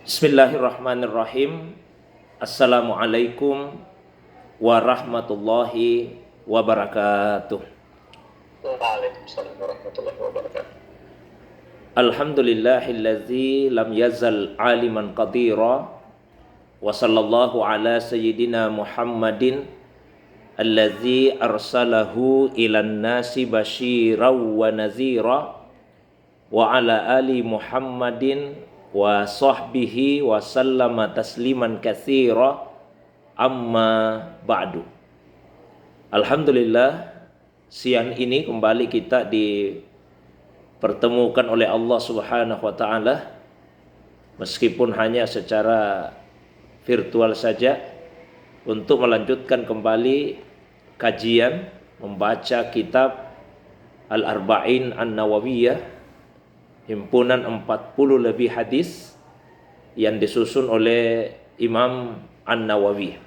Bismillahirrahmanirrahim. Assalamualaikum warahmatullahi wabarakatuh. Waalaikumsalam warahmatullahi wabarakatuh. Alhamdulillahillazi lam yazal aliman qadira. Wa sallallahu ala sayyidina Muhammadin allazi arsalahu ilan nasi basyiran wa nazira. Wa ala ali Muhammadin wa sahbihi wa sallama tasliman katsira, amma ba'du. Alhamdulillah, siang ini kembali kita dipertemukan oleh Allah Subhanahu wa taala, meskipun hanya secara virtual saja, untuk melanjutkan kembali kajian membaca kitab Al-Arba'in An-Nawawiyah, himpunan 40 lebih hadis yang disusun oleh Imam An-Nawawi.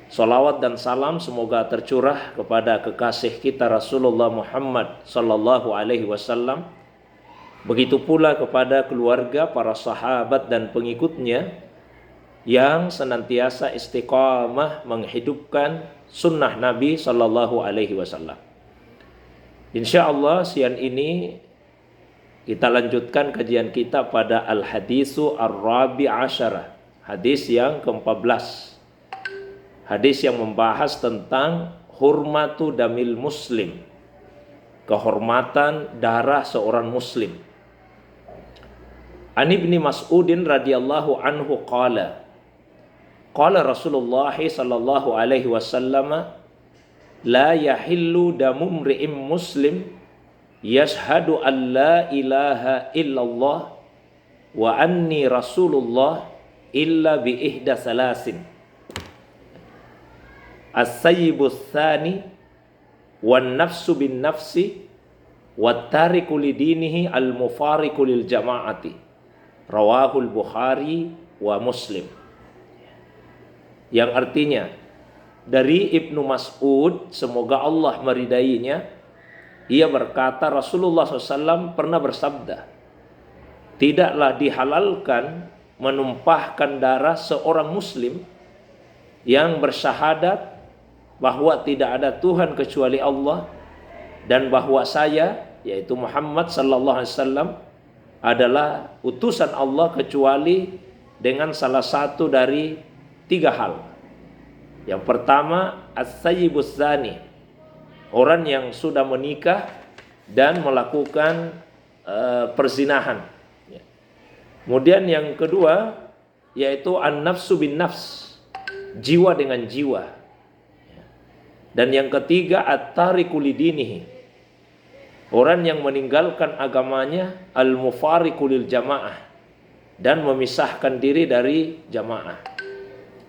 Salawat dan salam semoga tercurah kepada kekasih kita Rasulullah Muhammad sallallahu alaihi wasallam, begitu pula kepada keluarga, para sahabat dan pengikutnya yang senantiasa istiqamah menghidupkan sunnah Nabi sallallahu alaihi wasallam. Insyaallah siang ini kita lanjutkan kajian kita pada Al-Hadisu Ar-Rabi Asyara, hadis yang ke-14. Hadis yang membahas tentang hurmatu damil muslim, kehormatan darah seorang muslim. An Ibni Mas'udin radhiyallahu anhu qala Rasulullah sallallahu alaihi wasallam, la yahillu damu mri'im muslim yashhadu an la ilaha illallah wa anni rasulullah illa bi ihda salasin, as-sayyibus tsani wan nafsu bin nafsi wat tariku lidinihi al mufariqu lil jama'ati, rawahul Bukhari wa Muslim. Yang artinya dari Ibnu Mas'ud, semoga Allah meridainya, ia berkata Rasulullah SAW pernah bersabda, tidaklah dihalalkan menumpahkan darah seorang muslim yang bersyahadat bahwa tidak ada Tuhan kecuali Allah, dan bahwa saya, yaitu Muhammad sallallahu alaihi wasallam, adalah utusan Allah, kecuali dengan salah satu dari 3 hal. Yang pertama, as-sayyibus zani, orang yang sudah menikah dan melakukan perzinahan. Kemudian yang kedua yaitu an-nafsu bin nafs, jiwa dengan jiwa. Dan yang ketiga at-tariku lidinihi, orang yang meninggalkan agamanya, al-mufariqu lil jamaah, dan memisahkan diri dari jamaah.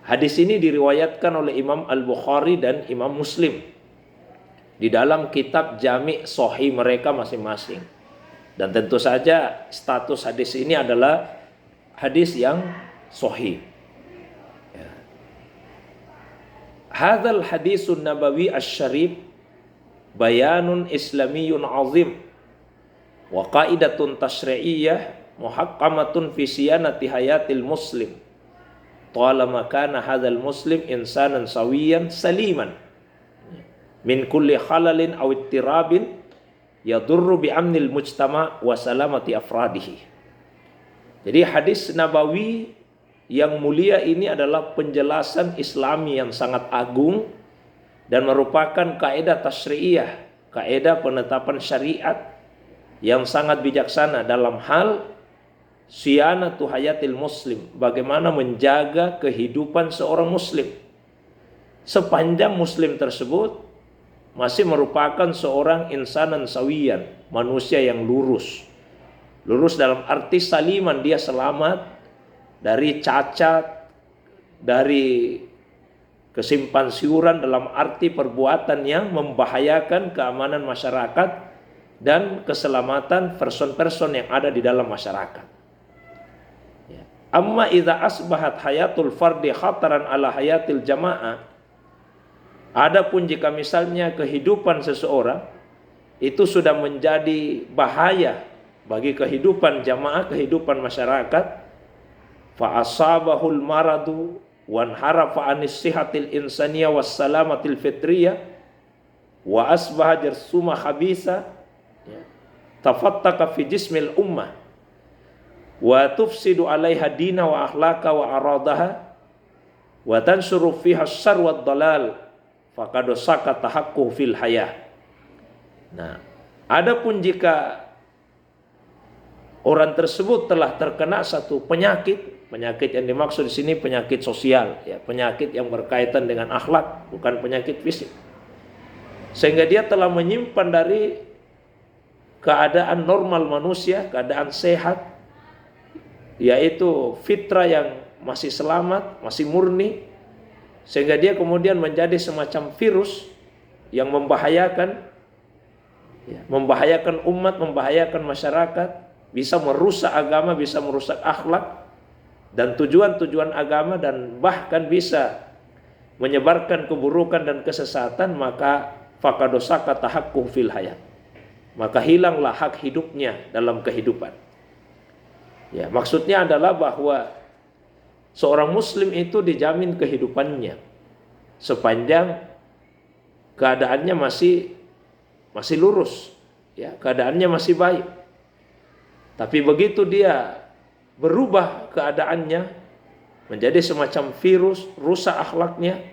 Hadis ini diriwayatkan oleh Imam Al-Bukhari dan Imam Muslim di dalam kitab Jami' Sahih mereka masing-masing. Dan tentu saja status hadis ini adalah hadis yang sahih. Hadzal hadisun nabawi asy-syarif bayanun islamiyun azim wa qaidatun tasyri'iyyah muhaqqamatun fi siyanati hayatil muslim talama kana hadzal muslim insanan sawiyan saliman min kulli khalalin aw ittirabin yadurru bi amnil mujtama wa salamati afradihi. Jadi hadis nabawi yang mulia ini adalah penjelasan Islami yang sangat agung dan merupakan kaidah tasyri'iyah, kaidah penetapan syariat yang sangat bijaksana dalam hal siyanatu hayatil muslim, bagaimana menjaga kehidupan seorang muslim sepanjang muslim tersebut masih merupakan seorang insanan sawiyan, manusia yang lurus. Lurus dalam arti saliman, dia selamat dari cacat, dari kesimpan siuran dalam arti perbuatan yang membahayakan keamanan masyarakat dan keselamatan person-person yang ada di dalam masyarakat. Amma idza asbahat hayatul fardi khataran ala hayatil jamaah, adapun jika misalnya kehidupan seseorang itu sudah menjadi bahaya bagi kehidupan jamaah, kehidupan masyarakat, fa asabahul maradu wan harafa anis sihatil insaniyah was salamatil fitriyah wa asbaha jarsuma khabisa tafattaka fi jismil ummah wa tufsidu alaiha dina wa akhlaqa wa aradaha wa tansuru fiha syarr wad dalal faqad sakata haqqu fil hayah. Nah, adapun jika orang tersebut telah terkena satu penyakit yang dimaksud di sini penyakit sosial, ya, penyakit yang berkaitan dengan akhlak, bukan penyakit fisik. Sehingga dia telah menyimpan dari keadaan normal manusia, keadaan sehat, yaitu fitrah yang masih selamat, masih murni, sehingga dia kemudian menjadi semacam virus yang membahayakan, ya, membahayakan umat, membahayakan masyarakat, bisa merusak agama, bisa merusak akhlak dan tujuan-tujuan agama, dan bahkan bisa menyebarkan keburukan dan kesesatan, maka fakadosaka tahakkuh fil hayat, maka hilanglah hak hidupnya dalam kehidupan. Ya, maksudnya adalah bahwa seorang muslim itu dijamin kehidupannya sepanjang keadaannya masih lurus, ya, keadaannya masih baik. Tapi begitu dia berubah keadaannya menjadi semacam virus, rusak akhlaknya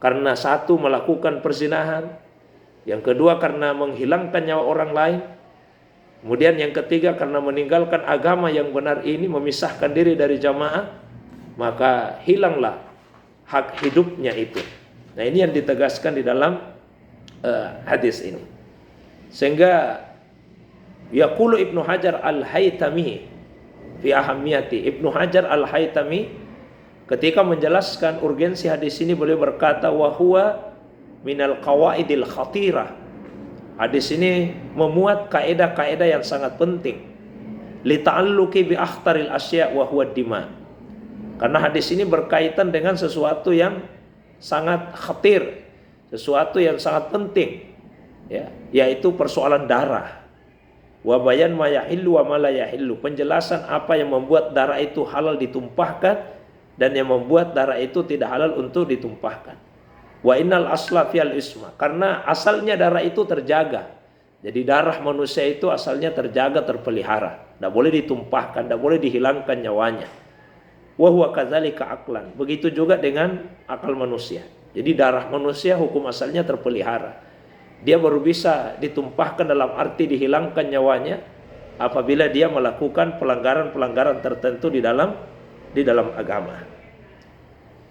karena satu melakukan perzinahan, yang kedua karena menghilangkan nyawa orang lain, kemudian yang ketiga karena meninggalkan agama yang benar ini, memisahkan diri dari jamaah, maka hilanglah hak hidupnya itu. Nah, ini yang ditegaskan di dalam hadis ini. Sehingga yaqulu Ibnu Hajar Al-Haytami fi ahammiyati, Ibnu Hajar Al-Haytami ketika menjelaskan urgensi hadis ini, beliau berkata wa huwa minal qawaidil khatirah. Hadis ini memuat kaidah-kaidah yang sangat penting li ta'alluqi bi akhtaril asya' wa huwa dima. Karena hadis ini berkaitan dengan sesuatu yang sangat khatir, sesuatu yang sangat penting, ya, yaitu persoalan darah. Wa bayan ma yahillu wa ma la yahillu, penjelasan apa yang membuat darah itu halal ditumpahkan dan yang membuat darah itu tidak halal untuk ditumpahkan. Wa innal asla fil isma, karena asalnya darah itu terjaga. Jadi darah manusia itu asalnya terjaga, terpelihara, tidak boleh ditumpahkan, tidak boleh dihilangkan nyawanya. Wa huwa kadzalika aqlan, begitu juga dengan akal manusia. Jadi darah manusia hukum asalnya terpelihara. Dia baru bisa ditumpahkan dalam arti dihilangkan nyawanya apabila dia melakukan pelanggaran-pelanggaran tertentu di dalam agama.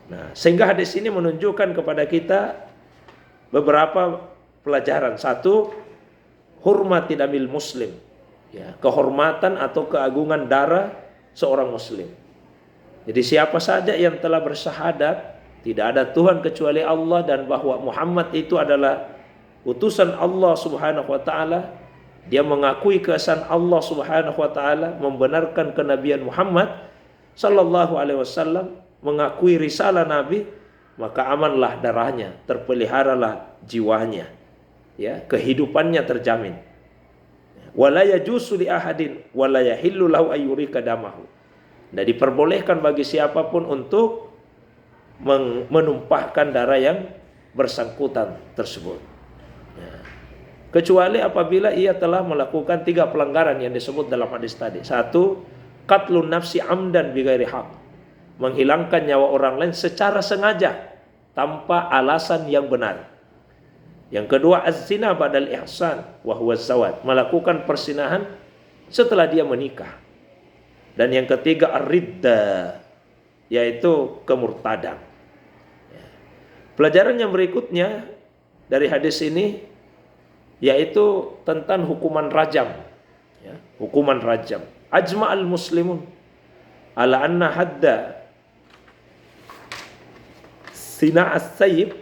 Nah, sehingga hadis ini menunjukkan kepada kita beberapa pelajaran. Satu, hurmati damil muslim, ya, kehormatan atau keagungan darah seorang muslim. Jadi siapa saja yang telah bersyahadat tidak ada Tuhan kecuali Allah dan bahwa Muhammad itu adalah utusan Allah Subhanahu wa taala, dia mengakui keesaan Allah Subhanahu wa taala, membenarkan kenabian Muhammad sallallahu alaihi wasallam, mengakui risalah Nabi, maka amanlah darahnya, terpeliharalah jiwanya, ya, kehidupannya terjamin. Wala yajusu li ahadin wala yahillu lahu ayyurika damahu. Tidak diperbolehkan bagi siapapun untuk menumpahkan darah yang bersangkutan tersebut, ya, kecuali apabila ia telah melakukan 3 pelanggaran yang disebut dalam hadis tadi. Satu, qatlun nafsi amdan bighairi haq, menghilangkan nyawa orang lain secara sengaja tanpa alasan yang benar. Yang kedua, az-zina ba'dal ihsan wa huwa zawaj, melakukan persinahan setelah dia menikah. Dan yang ketiga, ar-ridda, yaitu kemurtadan. Pelajaran yang berikutnya dari hadis ini yaitu tentang hukuman rajam, ya, hukuman rajam. Ajma'al muslimun ala anna hadda sina as-sayyib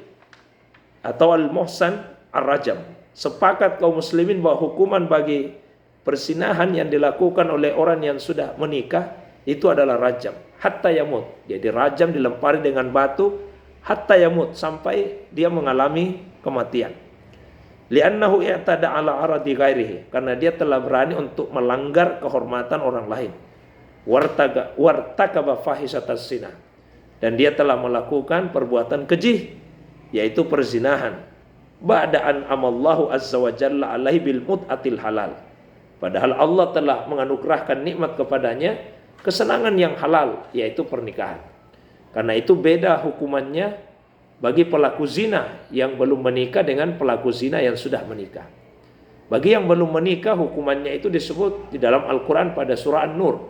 atau al-muhsan ar-rajam. Sepakat kaum muslimin bahwa hukuman bagi persinahan yang dilakukan oleh orang yang sudah menikah itu adalah rajam, hatta yamut. Jadi rajam dilempari dengan batu hatta yamut, sampai dia mengalami kematian. Li'annahu i'tada ala aradi ghairihi, karena dia telah berani untuk melanggar kehormatan orang lain. wartakaba fahishatas zina, dan dia telah melakukan perbuatan keji yaitu perzinahan, ba'da an amallahu azza wa jalla alaihi bil mut'atil halal, padahal Allah telah menganugerahkan nikmat kepadanya kesenangan yang halal yaitu pernikahan. Karena itu beda hukumannya bagi pelaku zina yang belum menikah dengan pelaku zina yang sudah menikah. Bagi yang belum menikah hukumannya itu disebut di dalam Al-Quran pada surah An-Nur,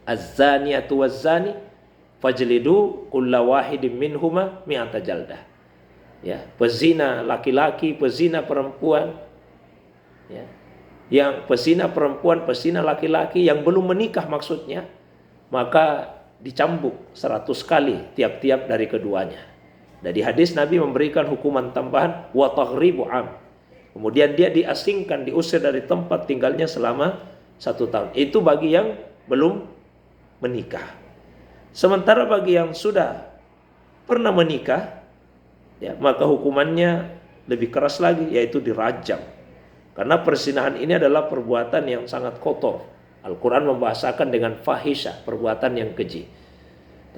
az-zaniyatu waz-zani fajlidu kulla wahidin minhuma mi'ata jaldah. Ya, pezina laki-laki, pezina perempuan, ya, yang pezina perempuan, pezina laki-laki yang belum menikah maksudnya, maka dicambuk 100 kali tiap-tiap dari keduanya. Dan di hadis Nabi memberikan hukuman tambahan wa taghribu am. Kemudian dia diasingkan, diusir dari tempat tinggalnya selama 1 tahun. Itu bagi yang belum menikah. Sementara bagi yang sudah pernah menikah, ya, maka hukumannya lebih keras lagi, yaitu dirajam. Karena perzinahan ini adalah perbuatan yang sangat kotor. Al-Quran membahasakan dengan fahisha, perbuatan yang keji.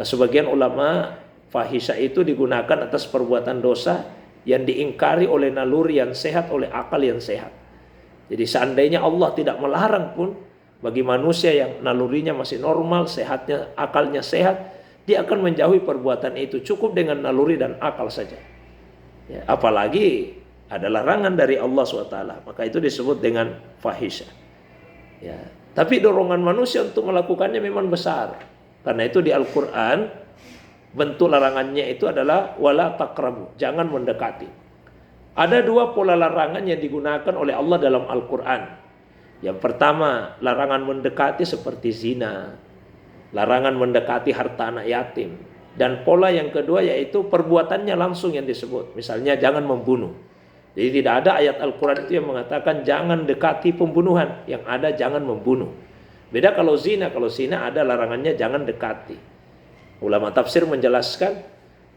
Nah, sebagian ulama, fahisha itu digunakan atas perbuatan dosa yang diingkari oleh naluri yang sehat, oleh akal yang sehat. Jadi seandainya Allah tidak melarang pun, bagi manusia yang nalurinya masih normal, sehatnya, akalnya sehat, dia akan menjauhi perbuatan itu cukup dengan naluri dan akal saja. Ya, apalagi ada larangan dari Allah SWT, maka itu disebut dengan fahisha. Ya, tapi dorongan manusia untuk melakukannya memang besar. Karena itu di Al-Quran bentuk larangannya itu adalah wala taqrabu, jangan mendekati. Ada 2 pola larangan yang digunakan oleh Allah dalam Al-Quran. Yang pertama, larangan mendekati seperti zina, larangan mendekati harta anak yatim. Dan pola yang kedua yaitu perbuatannya langsung yang disebut. Misalnya jangan membunuh. Jadi tidak ada ayat Al-Quran itu yang mengatakan jangan dekati pembunuhan. Yang ada jangan membunuh. Beda kalau zina ada larangannya jangan dekati. Ulama tafsir menjelaskan,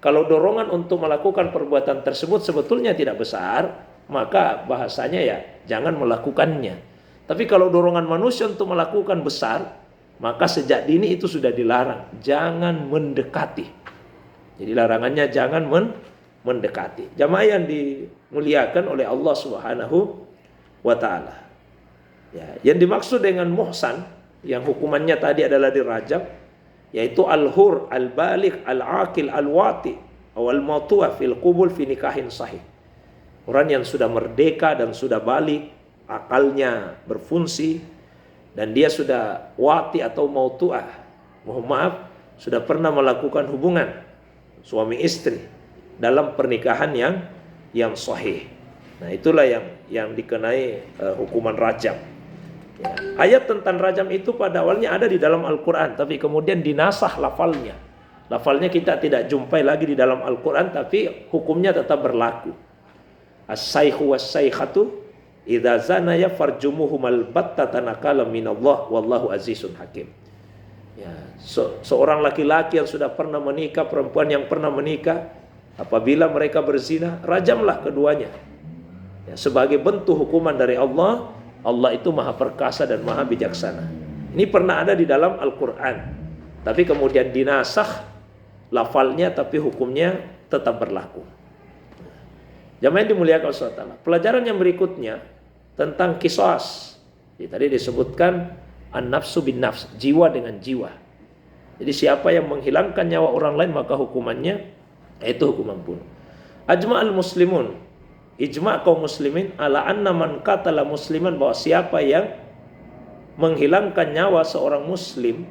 kalau dorongan untuk melakukan perbuatan tersebut sebetulnya tidak besar, maka bahasanya ya jangan melakukannya. Tapi kalau dorongan manusia untuk melakukan besar, maka sejak dini itu sudah dilarang, jangan mendekati. Jadi larangannya jangan mendekati. Jamaah yang dimuliakan oleh Allah Subhanahu wa taala. Ya, yang dimaksud dengan muhsan yang hukumannya tadi adalah dirajam, yaitu al-hur, al-baligh, al-aqil, al-wati, awal mautuah fil qubul fi nikahin sahih. Orang yang sudah merdeka dan sudah balik, akalnya berfungsi, dan dia sudah wati atau mautuah, mohon maaf, sudah pernah melakukan hubungan suami istri dalam pernikahan yang sahih. Nah, itulah yang dikenai hukuman rajam. Ya. Ayat tentang rajam itu pada awalnya ada di dalam Al-Quran, tapi kemudian dinasah lafalnya. Lafalnya kita tidak jumpai lagi di dalam Al-Quran, tapi hukumnya tetap berlaku. As-sayhu was-sayhatu idza zanaya farjumuhumal battatan nakala minallah wallahu azizun hakim. Ya, seorang laki-laki yang sudah pernah menikah, perempuan yang pernah menikah, apabila mereka berzina, rajamlah keduanya. Ya, sebagai bentuk hukuman dari Allah. Allah itu maha perkasa dan maha bijaksana. Ini pernah ada di dalam Al-Quran, tapi kemudian dinasah lafalnya, tapi hukumnya tetap berlaku. Jamaah yang dimuliakan Allah SWT. Pelajaran yang berikutnya tentang qisas. Jadi, tadi disebutkan an-nafsu bin nafs, jiwa dengan jiwa. Jadi siapa yang menghilangkan nyawa orang lain maka hukumannya yaitu hukuman bunuh. Ajma'al muslimun, ijma' kaum muslimin ala anna man qatala musliman, bahwa siapa yang menghilangkan nyawa seorang muslim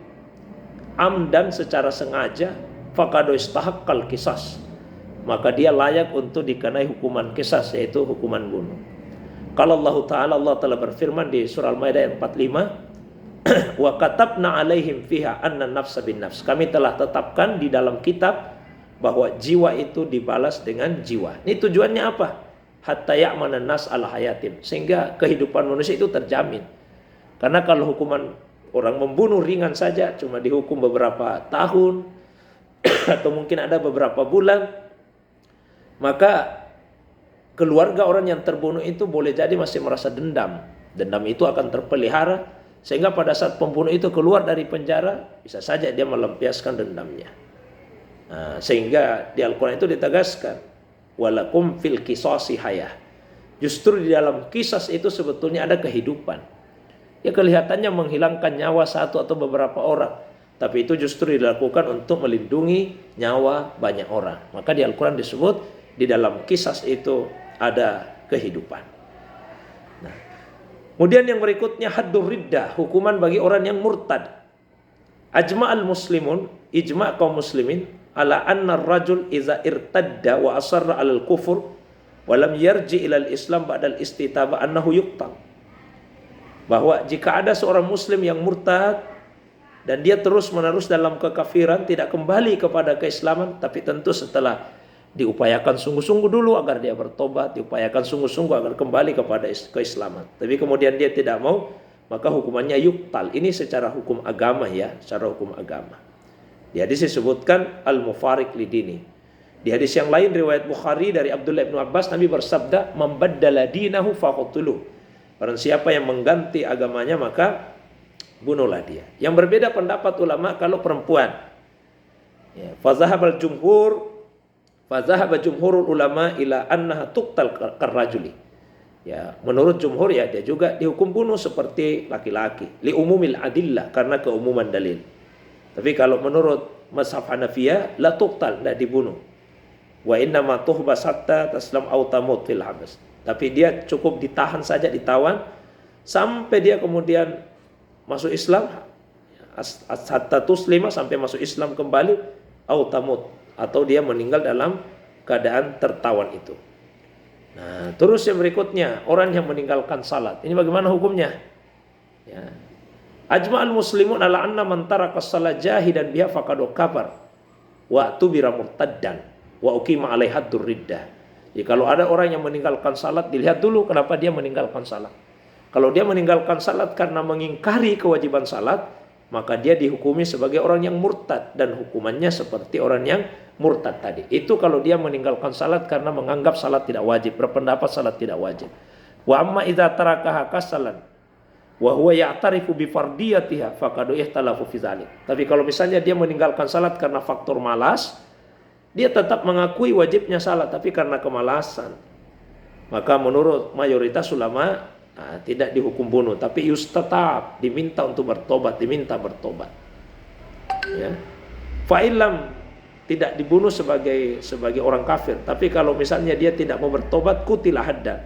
amdan secara sengaja faqad istahaqqal qisas, maka dia layak untuk dikenai hukuman qisas, yaitu hukuman bunuh. Kalau Allah telah berfirman di surah Al-Maidah ayat 45, wa katabna alaihim fiha anna nafsa bin nafs, kami telah tetapkan di dalam kitab bahwa jiwa itu dibalas dengan jiwa. Ini tujuannya apa? Hatta ya'manan nas al hayatim, sehingga kehidupan manusia itu terjamin. Karena kalau hukuman orang membunuh ringan saja, cuma dihukum beberapa tahun atau mungkin ada beberapa bulan, maka keluarga orang yang terbunuh itu boleh jadi masih merasa dendam. Dendam itu akan terpelihara Sehingga pada saat pembunuh itu keluar dari penjara, bisa saja dia melampiaskan dendamnya. Sehingga di Al-Quran itu ditegaskan, walakum fil qisasi hayah. Justru di dalam kisas itu sebetulnya ada kehidupan. Ya kelihatannya menghilangkan nyawa satu atau beberapa orang, tapi itu justru dilakukan untuk melindungi nyawa banyak orang. Maka di Al-Quran disebut di dalam kisas itu ada kehidupan. Nah, kemudian yang berikutnya haddur riddah, hukuman bagi orang yang murtad. Ajma'al muslimun, ijma' kaum muslimin, ala anna ar-rajul iza irtadda wa asarra 'alal kufur wa lam yarji ilal islam ba'dal istitaba annahu yuqtal. Bahwa jika ada seorang muslim yang murtad dan dia terus-menerus dalam kekafiran, tidak kembali kepada keislaman, tapi tentu setelah diupayakan sungguh-sungguh dulu agar dia bertobat, diupayakan sungguh-sungguh agar kembali kepada keislaman. Tapi kemudian dia tidak mau, maka hukumannya yuqtal. Ini secara hukum agama ya, secara hukum agama. Di hadis disebutkan al-mufariq lidini. Di hadis yang lain riwayat Bukhari dari Abdullah bin Abbas, Nabi bersabda, "Mambaddala dinahu faqtuluh." Barang siapa yang mengganti agamanya maka bunuhlah dia. Yang berbeda pendapat ulama kalau perempuan. Ya, fazahaba jumhurul ulama ila annaha tuqtal karrajuli. Ya, menurut jumhur ya dia juga dihukum bunuh seperti laki-laki. Li umumil adillah, karena keumuman dalil. Tapi kalau menurut mazhab Hanafiyah la tuqtal, tidak dibunuh. Wa inna ma tuhbas hatta taslam aw tamut fil habs. Tapi dia cukup ditahan saja, ditawan sampai dia kemudian masuk Islam, hatta tuslima, sampai masuk Islam kembali, aw tamut, atau dia meninggal dalam keadaan tertawan itu. Nah, terus yang berikutnya, orang yang meninggalkan salat. Ini bagaimana hukumnya? Ya. Ajma'al muslimun ala anna man taraka shalah jahidan biha faqad kafar wa tubira murtaddan wa uqima alaihi haddur riddah. Jadi kalau ada orang yang meninggalkan salat, dilihat dulu kenapa dia meninggalkan salat. Kalau dia meninggalkan salat karena mengingkari kewajiban salat, maka dia dihukumi sebagai orang yang murtad, dan hukumannya seperti orang yang murtad tadi. Itu kalau dia meninggalkan salat karena menganggap salat tidak wajib, berpendapat salat tidak wajib. Wa amma idza tarakaha kasalan wa huwa ya'tarifu bi fardiyatiha faqad ihtalafu fi dzalik. Tapi kalau misalnya dia meninggalkan salat karena faktor malas, dia tetap mengakui wajibnya salat tapi karena kemalasan, maka menurut mayoritas ulama tidak dihukum bunuh, tapi yustatab, diminta untuk bertobat, diminta bertobat. Ya. Fa'ilam, tidak dibunuh sebagai orang kafir, tapi kalau misalnya dia tidak mau bertobat, kutilah haddan,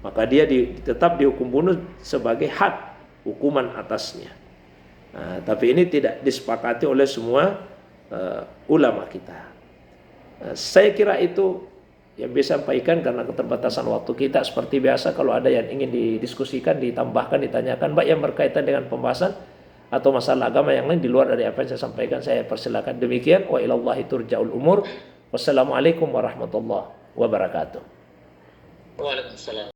maka dia tetap dihukum bunuh sebagai had, hukuman atasnya. Nah, tapi ini tidak disepakati oleh semua ulama kita. Saya kira itu yang bisa sampaikan karena keterbatasan waktu kita. Seperti biasa, kalau ada yang ingin didiskusikan, ditambahkan, ditanyakan, baik yang berkaitan dengan pembahasan atau masalah agama yang lain di luar dari apa yang saya sampaikan, saya persilakan. Demikian, wa ilallahi turja'ul umur. Wassalamualaikum warahmatullahi wabarakatuh. Waalaikumsalam.